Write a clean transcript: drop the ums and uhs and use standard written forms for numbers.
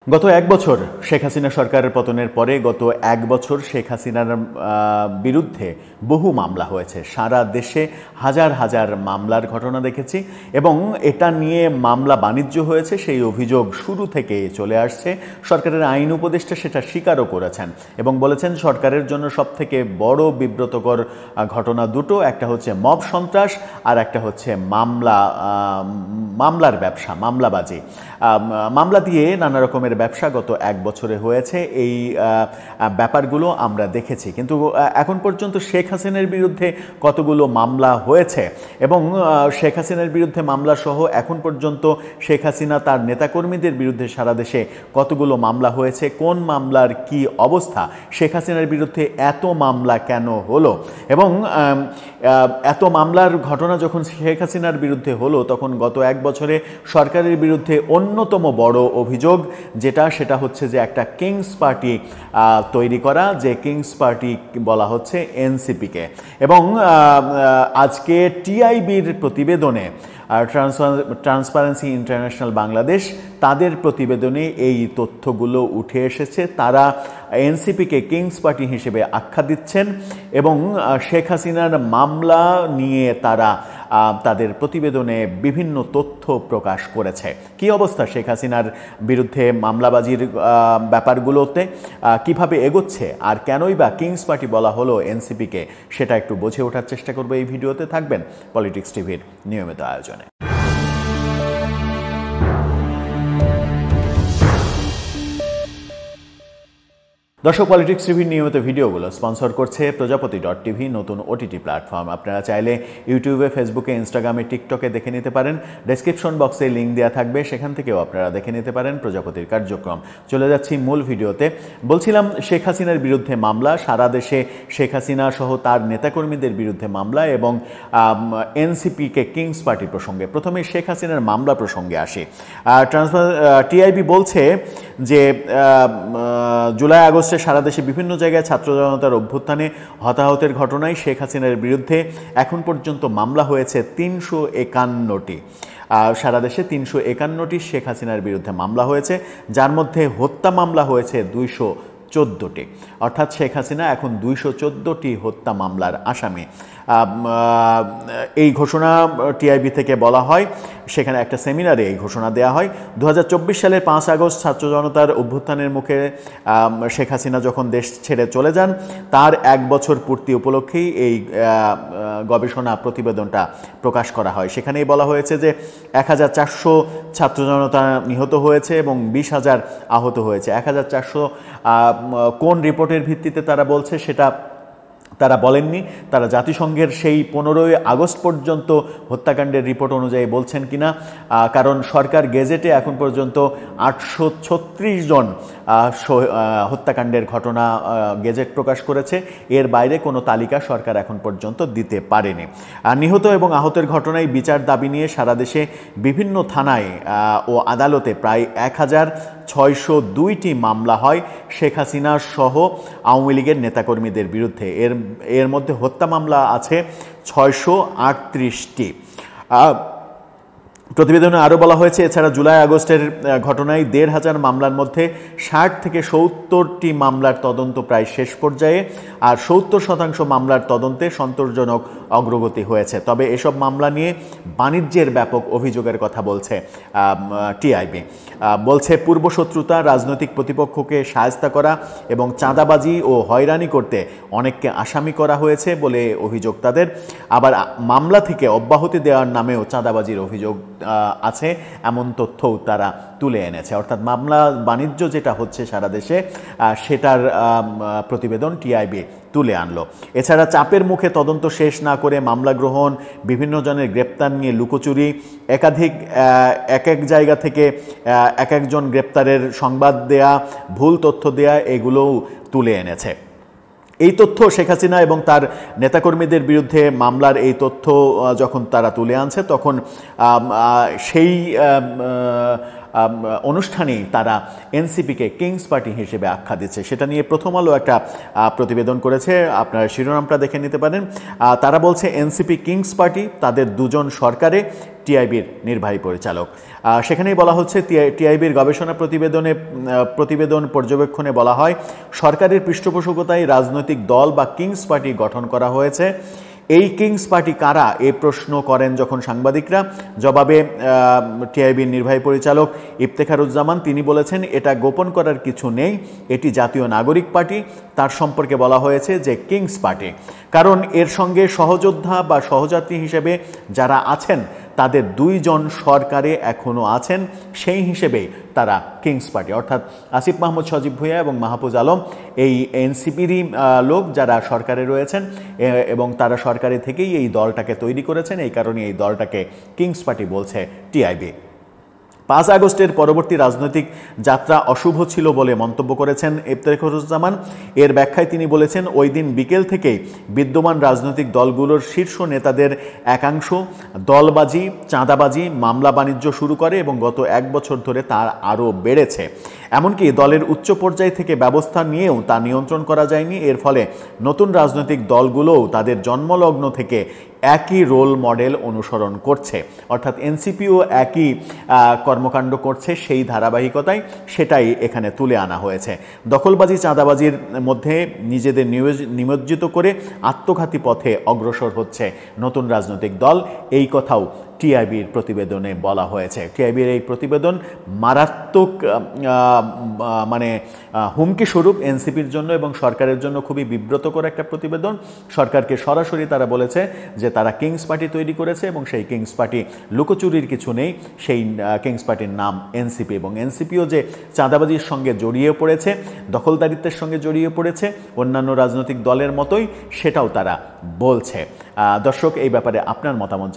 গত এক বছর শেখ হাসিনা সরকারের পতনের পরে গত এক বছর শেখ হাসিনার বিরুদ্ধে বহু মামলা হয়েছে। সারা দেশে হাজার হাজার মামলার ঘটনা দেখেছি এবং এটা নিয়ে মামলা বাণিজ্য হয়েছে, সেই অভিযোগ শুরু থেকে চলে আসছে। সরকারের আইন উপদেষ্টা সেটা স্বীকারও করেছেন এবং বলেছেন সরকারের জন্য সবথেকে বড় বিব্রতকর ঘটনা দুটো, একটা হচ্ছে মব সন্ত্রাস আর একটা হচ্ছে মামলার ব্যবসা, মামলাবাজি। মামলা দিয়ে নানা রকমের ব্যবসা গত এক বছরে হয়েছে। এই ব্যাপারগুলো আমরা দেখেছি, কিন্তু এখন পর্যন্ত শেখ হাসিনার বিরুদ্ধে কতগুলো মামলা হয়েছে এবং শেখ হাসিনার বিরুদ্ধে মামলা সহ এখন পর্যন্ত শেখ হাসিনা তার নেতাকর্মীদের বিরুদ্ধে সারা দেশে কতগুলো মামলা হয়েছে, কোন মামলার কি অবস্থা, শেখ হাসিনার বিরুদ্ধে এত মামলা কেন হলো এবং এত মামলার ঘটনা যখন শেখ হাসিনার বিরুদ্ধে হলো তখন গত এক বছরে সরকারের বিরুদ্ধে অন্যতম বড় অভিযোগ সেটা হচ্ছে যে একটা কিংস পার্টি তৈরি করা, যে কিংস পার্টি বলা হচ্ছে এনসিপিকে। এবং আজকে টিআইবির প্রতিবেদনে, ট্রান্সপারেন্সি ইন্টারন্যাশনাল বাংলাদেশ, তাদের প্রতিবেদনে এই তথ্যগুলো উঠে এসেছে। তারা এনসিপিকে কিংস পার্টি হিসেবে আখ্যা দিচ্ছেন এবং শেখ হাসিনার মামলা নিয়ে তারা তাদের প্রতিবেদনে বিভিন্ন তথ্য প্রকাশ করেছে। কি অবস্থা শেখ হাসিনার বিরুদ্ধে মামলাবাজির ব্যাপারগুলোতে, কিভাবে এগোচ্ছে আর কেনই বা কিংস পার্টি বলা হলো এনসিপিকে, সেটা একটু বুঝে ওঠার চেষ্টা করবো। এই ভিডিওতে থাকবেন পলিটিক্স টিভির নিয়মিত আয়োজনে। দর্শক, পলিটিক্স টিভির নিয়মিত ভিডিওগুলো স্পন্সর করছে প্রজাপতি.টিভি, নতুন ওটিটি প্ল্যাটফর্ম। আপনারা চাইলে ইউটিউবে, ফেসবুকে, ইনস্টাগ্রামে, টিকটকে দেখে নিতে পারেন। ডেসক্রিপশন বক্সে লিঙ্ক দেওয়া থাকবে, সেখান থেকেও আপনারা দেখে নিতে পারেন প্রজাপতির কার্যক্রম। চলে যাচ্ছি মূল ভিডিওতে। বলছিলাম শেখ হাসিনার বিরুদ্ধে মামলা, সারা দেশে শেখ হাসিনা সহ তার নেতাকর্মীদের বিরুদ্ধে মামলা এবং এনসিপিকে কিংস পার্টি প্রসঙ্গে। প্রথমে শেখ হাসিনার মামলা প্রসঙ্গে আসি। টিআইবি বলছে যে জুলাই আগস্ট সারা দেশে বিভিন্ন জায়গায় ছাত্র জনতার অভ্যুত্থানে হতাহতের ঘটনায় শেখ হাসিনার বিরুদ্ধে এখন পর্যন্ত মামলা হয়েছে ৩৫১টি। সারা দেশে ৩৫১টি শেখ হাসিনার বিরুদ্ধে মামলা হয়েছে, যার মধ্যে হত্যা মামলা হয়েছে ২১৪টি। অর্থাৎ শেখ হাসিনা এখন ২১৪টি হত্যা মামলার আসামি। এই ঘোষণা টিআইবি থেকে বলা হয়, সেখানে একটা সেমিনারে এই ঘোষণা দেওয়া হয়। ২০২৪ সালের ৫ আগস্ট ছাত্র জনতার অভ্যুত্থানের মুখে শেখ হাসিনা যখন দেশ ছেড়ে চলে যান, তার এক বছর পূর্তি উপলক্ষেই এই গবেষণা প্রতিবেদনটা প্রকাশ করা হয়। সেখানেই বলা হয়েছে যে ১,৪০০ ছাত্র জনতা নিহত হয়েছে এবং ২০,০০০ আহত হয়েছে। ১,৪০০ কোন রিপোর্টের ভিত্তিতে তারা বলছে সেটা তারা বলেননি। তারা জাতিসংঘের সেই ১৫ই আগস্ট পর্যন্ত হত্যাকাণ্ডের রিপোর্ট অনুযায়ী বলছেন কিনা, কারণ সরকার গেজেটে এখন পর্যন্ত ৮৩৬ জন হত্যাকাণ্ডের ঘটনা গেজেট প্রকাশ করেছে। এর বাইরে কোনো তালিকা সরকার এখন পর্যন্ত দিতে পারেনি। নিহত এবং আহতের ঘটনায় বিচার দাবি নিয়ে সারা দেশে বিভিন্ন থানায় ও আদালতে প্রায় ১,৬০২টি মামলা হয় শেখ হাসিনা সহ আওয়ামী লীগের নেতাকর্মীদের বিরুদ্ধে। এর মধ্যে হত্যা মামলা আছে ৬৩৮টি। প্রতিবেদনে আরও বলা হয়েছে, এছাড়া জুলাই আগস্টের ঘটনায় ১,৫০০ মামলার মধ্যে ৬০ থেকে ৭০টি মামলার তদন্ত প্রায় শেষ পর্যায়ে, আর ৭০% মামলার তদন্তে সন্তোষজনক অগ্রগতি হয়েছে। তবে এসব মামলা নিয়ে বাণিজ্যের ব্যাপক অভিযোগের কথা বলছে টিআইবি। বলছে পূর্বশত্রুতা, রাজনৈতিক প্রতিপক্ষকে শায়েস্তা করা এবং চাঁদাবাজি ও হয়রানি করতে অনেককে আসামি করা হয়েছে বলে অভিযোগ তাদের। আবার মামলা থেকে অব্যাহতি দেওয়ার নামেও চাঁদাবাজির অভিযোগ আছে, এমন তথ্যও তারা তুলে এনেছে। অর্থাৎ মামলা বাণিজ্য যেটা হচ্ছে সারা দেশে, সেটার প্রতিবেদন টিআইবি তুলে আনলো। এছাড়া চাপের মুখে তদন্ত শেষ না করে মামলা গ্রহণ, বিভিন্ন জনের গ্রেপ্তার নিয়ে লুকোচুরি, এক এক জায়গা থেকে এক একজন গ্রেপ্তারের সংবাদ দেয়া, ভুল তথ্য দেয়া, এগুলোও তুলে এনেছে। এই তথ্য শেখ হাসিনা এবং তার নেতাকর্মীদের বিরুদ্ধে মামলার এই তথ্য যখন তারা তুলে আনছে, তখন সেই অনুষ্ঠানেই তারা এনসিপিকে কিংস পার্টি হিসেবে আখ্যা দিচ্ছে। সেটা নিয়ে প্রথম আলো একটা প্রতিবেদন করেছে, আপনারা শিরোনামটা দেখে নিতে পারেন। তারা বলছে এনসিপি কিংস পার্টি, তাদের দুজন সরকারে টিআইবির নির্বাহী পরিচালক। সেখানেই বলা হচ্ছে টিআইবির গবেষণা প্রতিবেদন পর্যবেক্ষণে বলা হয় সরকারের পৃষ্ঠপোষকতায় রাজনৈতিক দল বা কিংস পার্টি গঠন করা হয়েছে। এই কিংস পার্টি কারা এ প্রশ্ন করেন যখন সাংবাদিকরা, জবাবে টিআইবির নির্বাহী পরিচালক ইফতেখারুজ্জামান তিনি বলেছেন এটা গোপন করার কিছু নেই, এটি জাতীয় নাগরিক পার্টি। তার সম্পর্কে বলা হয়েছে যে কিংস পার্টি, কারণ এর সঙ্গে সহযোদ্ধা বা সহযাত্রী হিসেবে যারা আছেন তাদের দুইজন সরকারে এখনও আছেন, সেই হিসেবেই তারা কিংস পার্টি। অর্থাৎ আসিফ মাহমুদ সজীব ভুঁইয়া এবং মাহফুজ আলম এই এনসিপিরই লোক যারা সরকারে রয়েছেন এবং তারা সরকারে থেকেই এই দলটাকে তৈরি করেছেন। এই কারণে এই দলটাকে কিংস পার্টি বলছে টিআইবি। 5 আগস্টের পরবর্তী রাজনৈতিক যাত্রা অশুভ ছিল বলে মন্তব্য করেছেন ইফতেখারুজ্জামান। এর ব্যাখ্যায় তিনি বলেছেন ওই দিন বিকেল থেকেই বিদ্যমান রাজনৈতিক দলগুলোর শীর্ষ নেতাদের একাংশ দলবাজি, চাঁদাবাজি, মামলা বাণিজ্য শুরু করে এবং গত 1 বছর ধরে তার আরও বেড়েছে। এমনকি দলের উচ্চ পর্যায় থেকে ব্যবস্থা নিয়েও তা নিয়ন্ত্রণ করা যায়নি। এর ফলে নতুন রাজনৈতিক দলগুলোও তাদের জন্মলগ্ন থেকে একই রোল মডেল অনুসরণ করছে, অর্থাৎ এনসিপিও একই কর্মকাণ্ড করছে, সেই ধারাবাহিকতায় সেটাই এখানে তুলে আনা হয়েছে। দখলবাজি, চাঁদাবাজির মধ্যে নিজেদের নিমজ্জিত করে আত্মঘাতী পথে অগ্রসর হচ্ছে নতুন রাজনৈতিক দল, এই কথাও টিআইবির প্রতিবেদনে বলা হয়েছে। টিআইবির এই প্রতিবেদন মারাত্মক মানে হুমকি স্বরূপ এনসিপির জন্য এবং সরকারের জন্য খুবই বিব্রতকর একটা প্রতিবেদন। সরকারকে সরাসরি তারা বলেছে যে তারা কিংস পার্টি তৈরি করেছে এবং সেই কিংস পার্টি লুকোচুরির কিছু নেই, সেই কিংস পার্টির নাম এনসিপি এবং এনসিপিও যে চাঁদাবাজির সঙ্গে জড়িয়ে পড়েছে, দখলদারিত্বের সঙ্গে জড়িয়ে পড়েছে অন্যান্য রাজনৈতিক দলের মতোই, সেটাও তারা বলছে। দর্শক, এই ব্যাপারে আপনার মতামত